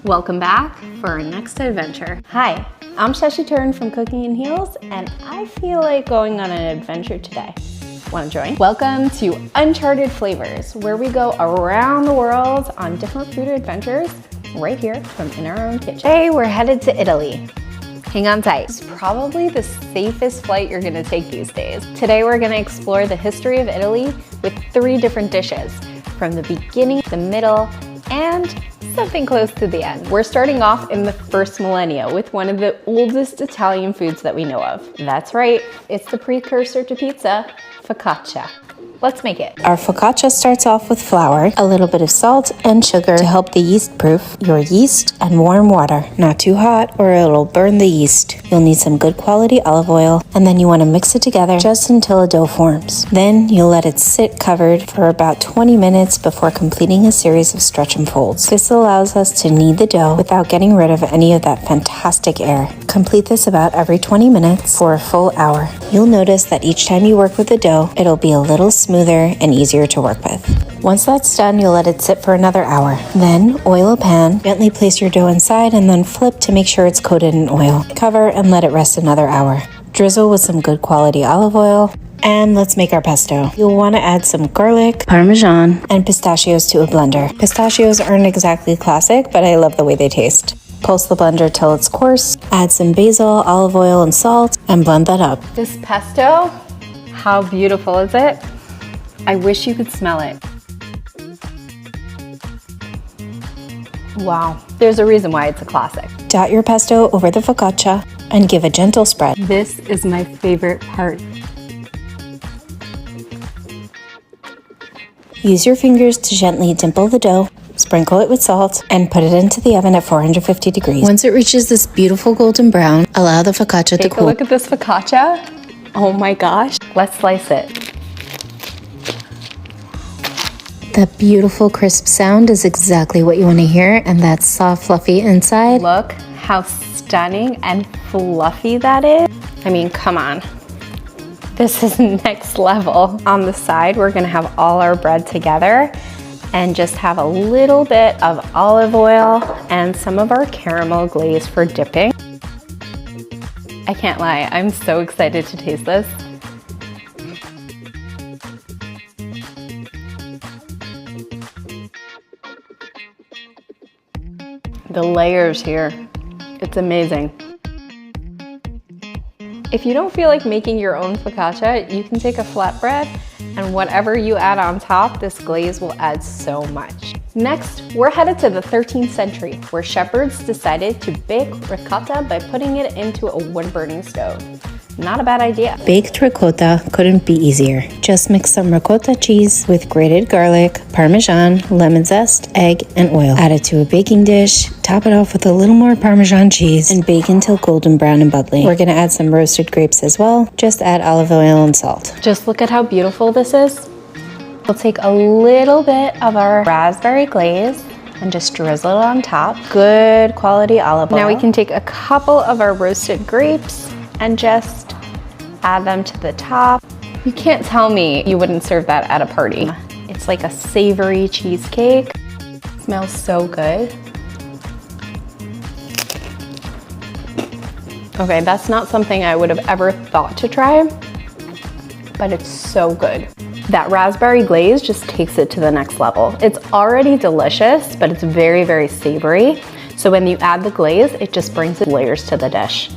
Welcome back for our next adventure. Hi, I'm Shushy from Cooking in Heels, and I feel like going on an adventure today. Want to join? Welcome to Uncharted Flavors, where we go around the world on different food adventures right here from in our own kitchen. Today we're headed to Italy. Hang on tight. It's probably the safest flight you're gonna take these days. Today we're gonna explore the history of Italy with 3 different dishes, from the beginning, the middle, and something close to the end. We're starting off in the first millennia with one of the oldest Italian foods that we know of. That's right, it's the precursor to pizza, focaccia. Let's make it. Our focaccia starts off with flour, a little bit of salt and sugar to help the yeast proof your yeast, and warm water. Not too hot or it'll burn the yeast. You'll need some good quality olive oil, and then you want to mix it together just until a dough forms. Then you'll let it sit covered for about 20 minutes before completing a series of stretch and folds. This allows us to knead the dough without getting rid of any of that fantastic air. Complete this about every 20 minutes for a full hour. You'll notice that each time you work with the dough, it'll be a little smoother and easier to work with. Once that's done, you'll let it sit for another hour. Then oil a pan, gently place your dough inside, and then flip to make sure it's coated in oil. Cover and let it rest another hour. Drizzle with some good quality olive oil. And let's make our pesto. You'll want to add some garlic, parmesan, and pistachios to a blender. Pistachios aren't exactly classic, but I love the way they taste. Pulse the blender till it's coarse, add some basil, olive oil, and salt, and blend that up. This pesto, how beautiful is it? I wish you could smell it. Wow, there's a reason why it's a classic. Dot your pesto over the focaccia and give a gentle spread. This is my favorite part. Use your fingers to gently dimple the dough, sprinkle it with salt, and put it into the oven at 450 degrees. Once it reaches this beautiful golden brown, allow the focaccia to cool. Take a look at this focaccia. Oh my gosh. Let's slice it. That beautiful crisp sound is exactly what you want to hear, and that soft, fluffy inside. Look how stunning and fluffy that is. I mean, come on. This is next level. On the side, we're gonna have all our bread together and just have a little bit of olive oil and some of our caramel glaze for dipping. I can't lie, I'm so excited to taste this. The layers here, it's amazing. If you don't feel like making your own focaccia, you can take a flatbread and whatever you add on top, this glaze will add so much. Next, we're headed to the 13th century, where shepherds decided to bake ricotta by putting it into a wood-burning stove. Not a bad idea. Baked ricotta couldn't be easier. Just mix some ricotta cheese with grated garlic, parmesan, lemon zest, egg, and oil. Add it to a baking dish, top it off with a little more parmesan cheese, and bake until golden brown and bubbly. We're gonna add some roasted grapes as well. Just add olive oil and salt. Just look at how beautiful this is. We'll take a little bit of our raspberry glaze and just drizzle it on top. Good quality olive oil. Now we can take a couple of our roasted grapes and just add them to the top. You can't tell me you wouldn't serve that at a party. It's like a savory cheesecake. It smells so good. Okay, that's not something I would have ever thought to try, but it's so good. That raspberry glaze just takes it to the next level. It's already delicious, but it's very, very savory. So when you add the glaze, it just brings the layers to the dish.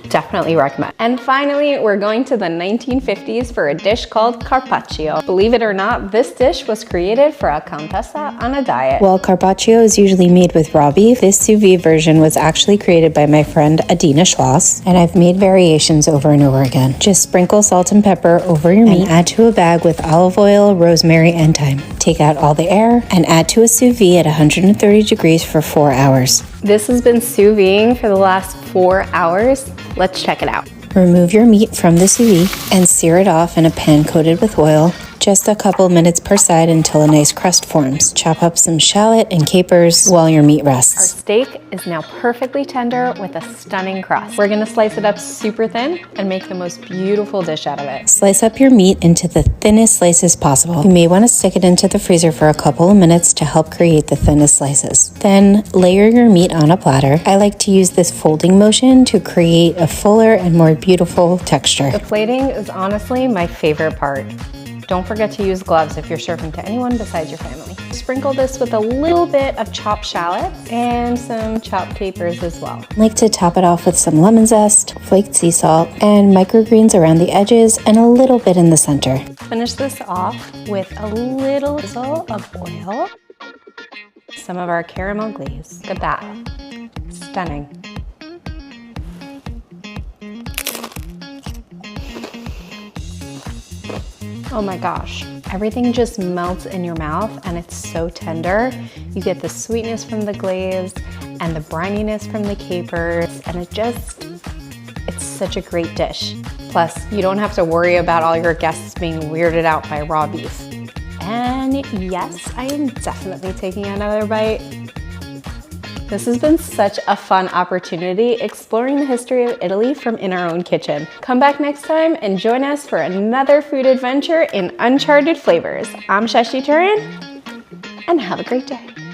Definitely recommend. And finally, we're going to the 1950s for a dish called carpaccio. Believe it or not, this dish was created for a contessa on a diet. While carpaccio is usually made with raw beef, this sous vide version was actually created by my friend Adina Schloss, and I've made variations over and over again. Just sprinkle salt and pepper over your meat, and add to a bag with olive oil, rosemary, and thyme. Take out all the air and add to a sous vide at 130 degrees for 4 hours. This has been sous videing for the last 4 hours. Let's check it out. Remove your meat from the sous vide and sear it off in a pan coated with oil, just a couple minutes per side until a nice crust forms. Chop up some shallot and capers while your meat rests. steak is now perfectly tender with a stunning crust. We're gonna slice it up super thin and make the most beautiful dish out of it. Slice up your meat into the thinnest slices possible. You may want to stick it into the freezer for a couple of minutes to help create the thinnest slices. Then layer your meat on a platter. I like to use this folding motion to create a fuller and more beautiful texture. The plating is honestly my favorite part. Don't forget to use gloves if you're serving to anyone besides your family. Sprinkle this with a little bit of chopped shallots and some chopped capers as well. I like to top it off with some lemon zest, flaked sea salt, and microgreens around the edges and a little bit in the center. Finish this off with a little drizzle of oil, some of our caramel glaze. Look at that, stunning. Oh my gosh, everything just melts in your mouth and it's so tender. You get the sweetness from the glaze and the brininess from the capers, and it's such a great dish. Plus, you don't have to worry about all your guests being weirded out by raw beef. And yes, I am definitely taking another bite. This has been such a fun opportunity exploring the history of Italy from in our own kitchen. Come back next time and join us for another food adventure in uncharted flavors. I'm Shushy Turin, and have a great day.